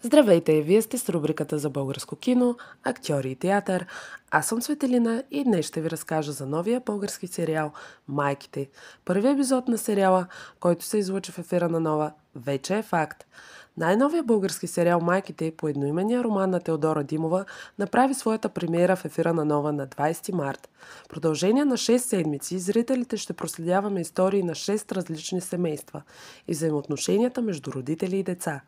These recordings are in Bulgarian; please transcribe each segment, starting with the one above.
Здравейте, вие сте с рубриката за българско кино, актьори и театър. Аз съм Светелина и днес ще ви разкажа за новия български сериал «Майките». Първият епизод на сериала, който се излъчи в ефира на Нова, вече е факт. Най-новия български сериал «Майките» по едноименния роман на Теодора Димова направи своята премиера в ефира на Нова на 20 март. В продължение на 6 седмици зрителите ще проследяваме истории на 6 различни семейства и взаимоотношенията между родители и деца.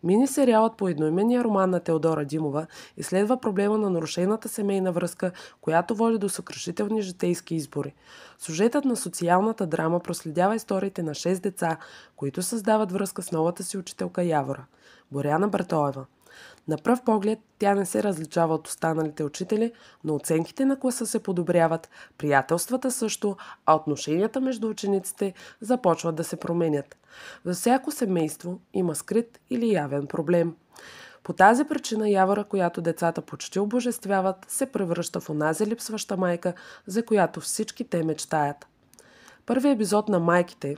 Мини-сериалът по едноименния роман на Теодора Димова изследва проблема на нарушената семейна връзка, която води до съкрушителни житейски избори. Сюжетът на социалната драма проследява историите на 6 деца, които създават връзка с новата си учителка Явора – Боряна Братоева. На пръв поглед тя не се различава от останалите учители, но оценките на класа се подобряват, приятелствата също, а отношенията между учениците започват да се променят. Във всяко семейство има скрит или явен проблем. По тази причина Явора, която децата почти обожествяват, се превръща в онази липсваща майка, за която всички те мечтаят. Първият епизод на «Майките»,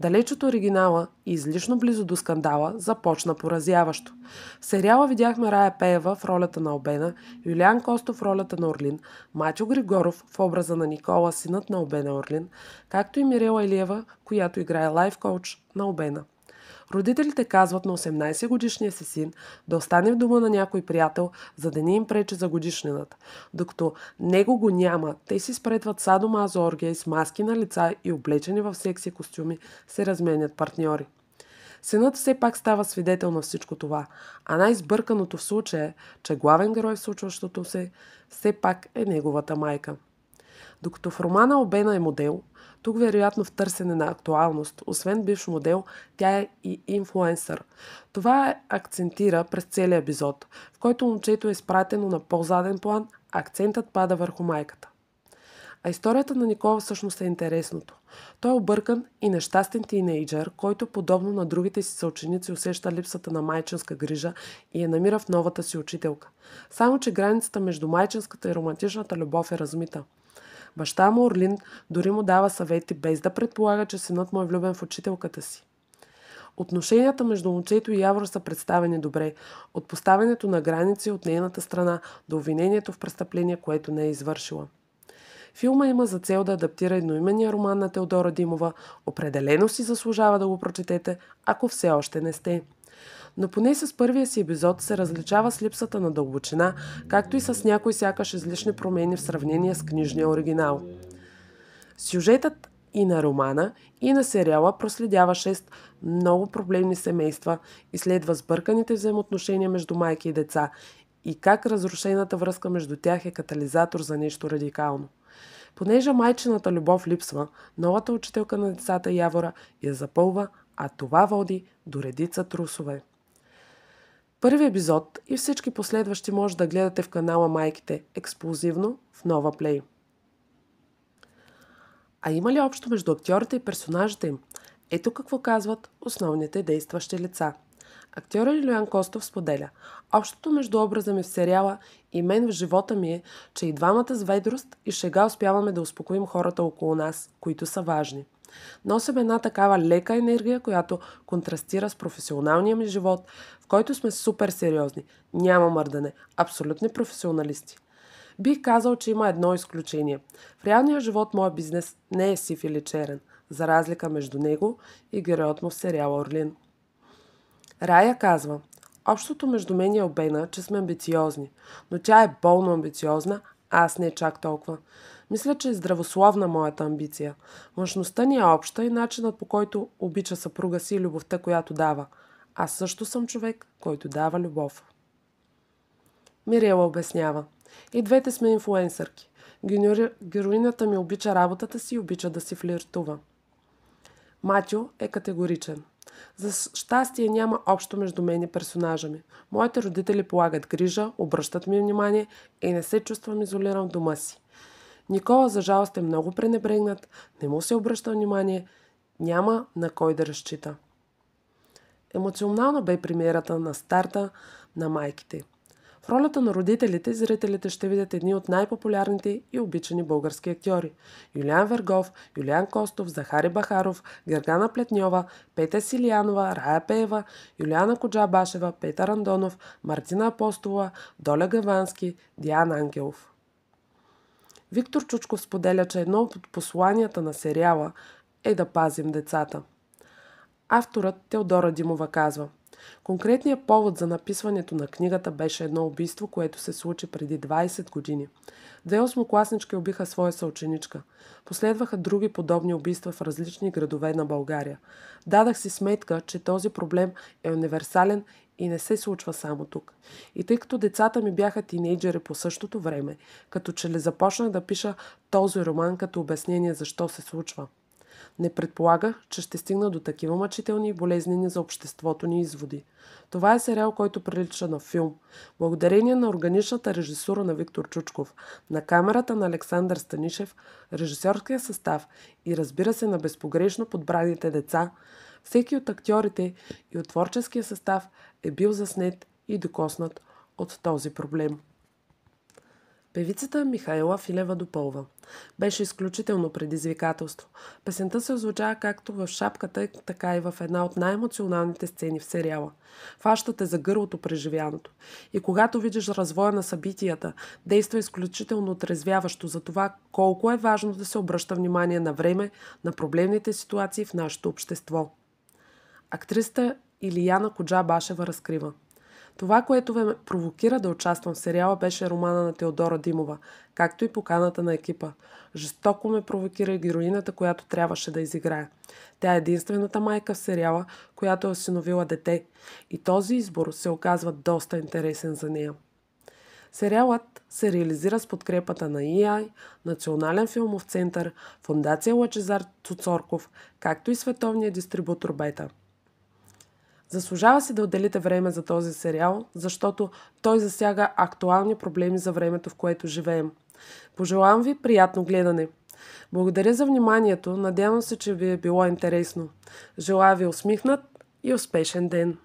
далеч от оригинала и излишно близо до скандала, започна поразяващо. В сериала видяхме Рая Пеева в ролята на Албена, Юлиан Костов в ролята на Орлин, Матьо Григоров в образа на Никола, синът на Албена Орлин, както и Мирела Илиева, която играе лайф коуч на Албена. Родителите казват на 18-годишния си син да остане в дома на някой приятел, за да не им пречи за годишнината. Докато него го няма, те си спретват садомазо оргия с маски на лица и облечени в секси костюми се разменят партньори. Синът все пак става свидетел на всичко това, а най-сбърканото в случая е, че главен герой в случващото се все пак е неговата майка. Докато в романа Албена е модел, тук вероятно в търсене на актуалност, освен бивш модел, тя е и инфлуенсър. Това акцентира през целия епизод, в който момчето е изпратено на по-заден план, а акцентът пада върху майката. А историята на Никола всъщност е интересното. Той е объркан и нещастен тийнейджър, който подобно на другите си съученици усеща липсата на майчинска грижа и я намира в новата си учителка. Само че границата между майчинската и романтичната любов е размита. Баща му Орлин дори му дава съвети, без да предполага, че синът му е влюбен в учителката си. Отношенията между момчето и Явор са представени добре, от поставянето на граници от нейната страна до обвинението в престъпление, което не е извършила. Филма има за цел да адаптира едноименния роман на Теодора Димова. Определено си заслужава да го прочетете, ако все още не сте. Но поне с първия си епизод се различава с липсата на дълбочина, както и с някои сякаш излишни промени в сравнение с книжния оригинал. Сюжетът и на романа, и на сериала проследява 6 много проблемни семейства, изследва сбърканите взаимоотношения между майки и деца и как разрушената връзка между тях е катализатор за нещо радикално. Понеже майчината любов липсва, новата учителка на децата Явора я запълва, а това води до редица трусове. Първи епизод и всички последващи може да гледате в канала Майките ексклузивно в Нова Плей. А има ли общо между актьорите и персонажите им? Ето какво казват основните действащи лица. Актьорът Юлиан Костов споделя: общото между образа ми в сериала и мен в живота ми е, че и двамата с ведрост и шега успяваме да успокоим хората около нас, които са важни. Носим една такава лека енергия, която контрастира с професионалния ми живот, в който сме супер сериозни. Няма мърдане. Абсолютни професионалисти. Бих казал, че има едно изключение. В реалния живот моят бизнес не е сив или черен, за разлика между него и героят му в сериала Орлин. Рая казва: общото между мен и Албена, че сме амбициозни, но тя е болно амбициозна, а аз не чак толкова. Мисля, че е здравословна моята амбиция. Мъжността ни е обща и начинът, по който обича съпруга си и любовта, която дава. Аз също съм човек, който дава любов. Мирела обяснява: и двете сме инфлуенсърки. Героинята ми обича работата си и обича да си флиртува. Матьо е категоричен. За щастие няма общо между мен и персонажа ми. Моите родители полагат грижа, обръщат ми внимание и не се чувствам изолиран в дома си. Никола за жалост е много пренебрегнат, не му се обръща внимание, няма на кой да разчита. Емоционална бе премиерата на старта на Майките. В ролята на родителите, зрителите ще видят едни от най-популярните и обичани български актьори. Юлиан Вергов, Юлиан Костов, Захари Бахаров, Гергана Плетньова, Петя Силиянова, Рая Пеева, Юлиана Коджабашева, Петър Андонов, Мартина Апостолова, Доля Гавански, Диан Ангелов. Виктор Чучков споделя, че едно от посланията на сериала е да пазим децата. Авторът Теодора Димова казва: конкретният повод за написването на книгата беше едно убийство, което се случи преди 20 години. Две осмокласнички убиха своя съученичка. Последваха други подобни убийства в различни градове на България. Дадах си сметка, че този проблем е универсален и не се случва само тук. И тъй като децата ми бяха тинейджери по същото време, като че ли започнах да пиша този роман като обяснение защо се случва. Не предполагах, че ще стигна до такива мъчителни и болезнени за обществото ни изводи. Това е сериал, който прилича на филм. Благодарение на органичната режисура на Виктор Чучков, на камерата на Александър Станишев, режисьорския състав и разбира се на безпогрешно подбраните деца, всеки от актьорите и от творческия състав е бил заснет и докоснат от този проблем. Певицата Михаела Филева допълва: беше изключително предизвикателство. Песента се озвучава както в шапката, така и в една от най-емоционалните сцени в сериала. Фащате за гърлото преживяното. И когато видиш развоя на събитията, действа изключително отрезвяващо за това колко е важно да се обръща внимание на време на проблемните ситуации в нашето общество. Актрисата Илияна Коджабашева разкрива: това, което ме провокира да участвам в сериала, беше романа на Теодора Димова, както и поканата на екипа. Жестоко ме провокира и героината, която трябваше да изиграе. Тя е единствената майка в сериала, която е осиновила дете, и този избор се оказва доста интересен за нея. Сериалът се реализира с подкрепата на ИАЙ, Национален филмов център, Фондация Лъчезар Цуцорков, както и световния дистрибутор Бета. Заслужава се да отделите време за този сериал, защото той засяга актуални проблеми за времето, в което живеем. Пожелавам ви приятно гледане! Благодаря за вниманието, надявам се, че ви е било интересно. Желая ви усмихнат и успешен ден!